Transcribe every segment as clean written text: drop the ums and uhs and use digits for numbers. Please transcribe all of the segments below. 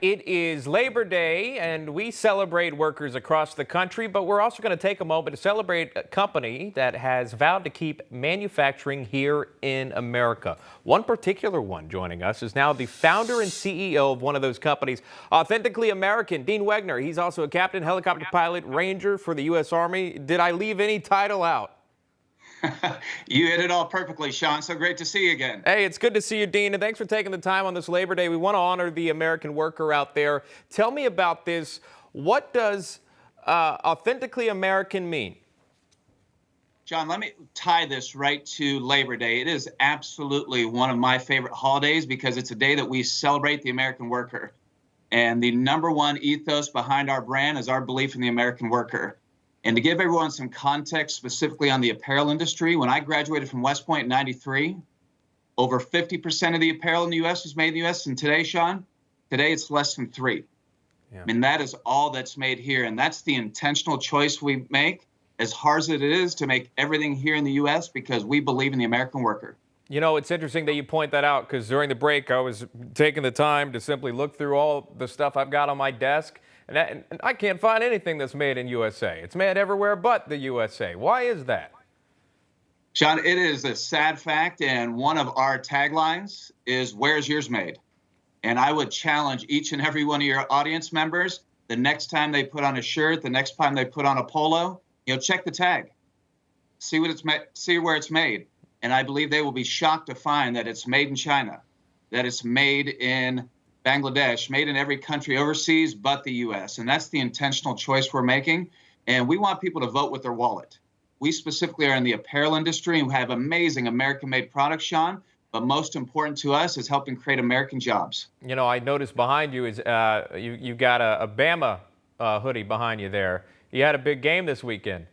It is Labor Day, and we celebrate workers across the country, but we're also going to take a moment to celebrate a company that has vowed to keep manufacturing here in America. One particular one joining us is now the founder and CEO of one of those companies, Authentically American, Dean Wegner. He's also a captain, helicopter pilot, ranger for the U.S. Army. Did I leave any title out? You hit it all perfectly, Sean. So great to see you again. Hey, it's good to see you, Dean, and thanks for taking the time on this Labor Day. We want to honor the American worker out there. Tell me about this. What does authentically American mean? John, let me tie this right to Labor Day. It is absolutely one of my favorite holidays because it's a day that we celebrate the American worker. And the number one ethos behind our brand is our belief in the American worker. And to give everyone some context specifically on the apparel industry, when I graduated from West Point in '93, over 50% of the apparel in the U.S. was made in the U.S. And today, Sean, today it's less than 3%. Yeah. I mean, that is all that's made here. And that's the intentional choice we make, as hard as it is to make everything here in the U.S. because we believe in the American worker. You know, it's interesting that you point that out because during the break, I was taking the time to simply look through all the stuff I've got on my desk. And I can't find anything that's made in USA. It's made everywhere but the USA. Why is that? Sean, it is a sad fact, and one of our taglines is, "Where's yours made?" And I would challenge each and every one of your audience members, the next time they put on a shirt, the next time they put on a polo, check the tag. See what it's see where it's made. And I believe they will be shocked to find that it's made in China, that it's made in Bangladesh, made in every country overseas but the U.S. And that's the intentional choice we're making. And we want people to vote with their wallet. We specifically are in the apparel industry and have amazing American-made products, Sean. But most important to us is helping create American jobs. You know, I noticed behind you is you've got a Bama hoodie behind you there. You had a big game this weekend.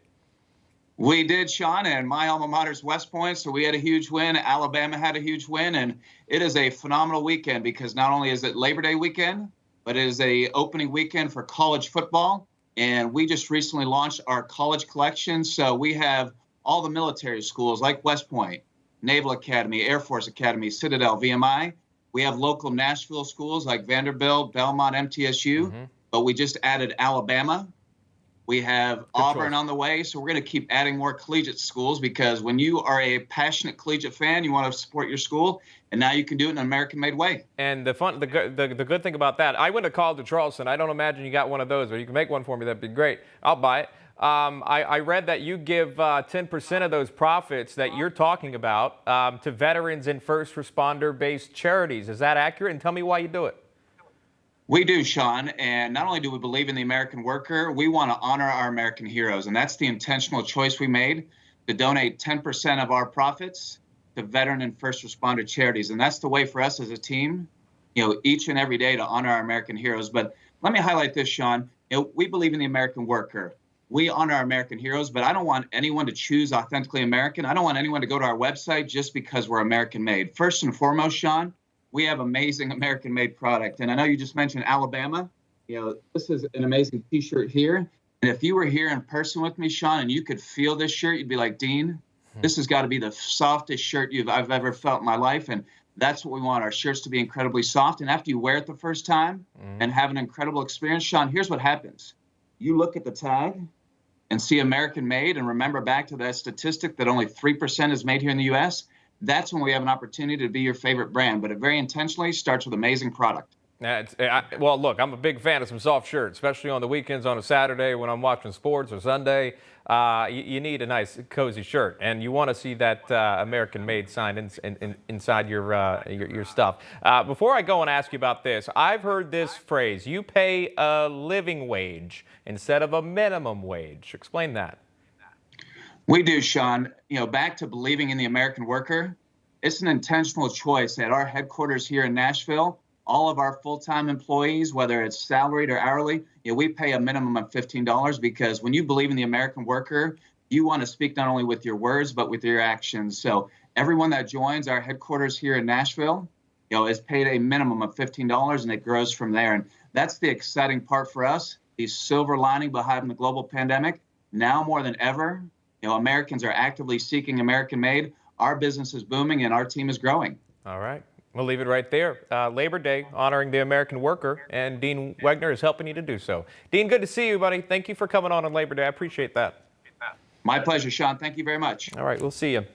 We did, Sean, and my alma mater is West Point, so we had a huge win. Alabama had a huge win, and it is a phenomenal weekend because not only is it Labor Day weekend, but it is a opening weekend for college football. And we just recently launched our college collection, so we have all the military schools like West Point, Naval Academy, Air Force Academy, Citadel, VMI. We have local Nashville schools like Vanderbilt, Belmont, MTSU, but we just added Alabama. We have Auburn on the way, so we're going to keep adding more collegiate schools because when you are a passionate collegiate fan, you want to support your school, and now you can do it in an American-made way. And the good thing about that, I went to college at Charleston. I don't imagine you got one of those, or you can make one for me. That'd be great. I'll buy it. I read that you give 10% of those profits that you're talking about to veterans and first responder-based charities. Is that accurate? And tell me why you do it. We do, Sean, and not only do we believe in the American worker, we want to honor our American heroes, and that's the intentional choice we made to donate 10% of our profits to veteran and first responder charities, and that's the way for us as a team, each and every day to honor our American heroes. But let me highlight this, Sean. We believe in the American worker. We honor our American heroes, but I don't want anyone to choose Authentically American. I don't want anyone to go to our website just because we're American-made. First and foremost, Sean, we have amazing American-made product. And I know you just mentioned Alabama. This is an amazing T-shirt here. And if you were here in person with me, Sean, and you could feel this shirt, you'd be like, Dean, this has got to be the softest shirt I've ever felt in my life. And that's what we want, our shirts to be incredibly soft. And after you wear it the first time and have an incredible experience, Sean, here's what happens. You look at the tag and see American-made and remember back to that statistic that only 3% is made here in the U.S., that's when we have an opportunity to be your favorite brand. But it very intentionally starts with amazing product. Well, look, I'm a big fan of some soft shirts, especially on the weekends on a Saturday when I'm watching sports or Sunday. You need a nice, cozy shirt, and you want to see that American-made sign inside your stuff. Before I go and ask you about this, I've heard this phrase, you pay a living wage instead of a minimum wage. Explain that. We do, Sean. Back to believing in the American worker, it's an intentional choice at our headquarters here in Nashville. All of our full-time employees, whether it's salaried or hourly, we pay a minimum of $15 because when you believe in the American worker, you want to speak not only with your words, but with your actions. So everyone that joins our headquarters here in Nashville, is paid a minimum of $15 and it grows from there. And that's the exciting part for us, the silver lining behind the global pandemic. Now more than ever, Americans are actively seeking American-made. Our business is booming and our team is growing. All right. We'll leave it right there. Labor Day, honoring the American worker, and Dean Wegner is helping you to do so. Dean, good to see you, buddy. Thank you for coming on Labor Day. I appreciate that. My pleasure, Sean. Thank you very much. All right, we'll see you.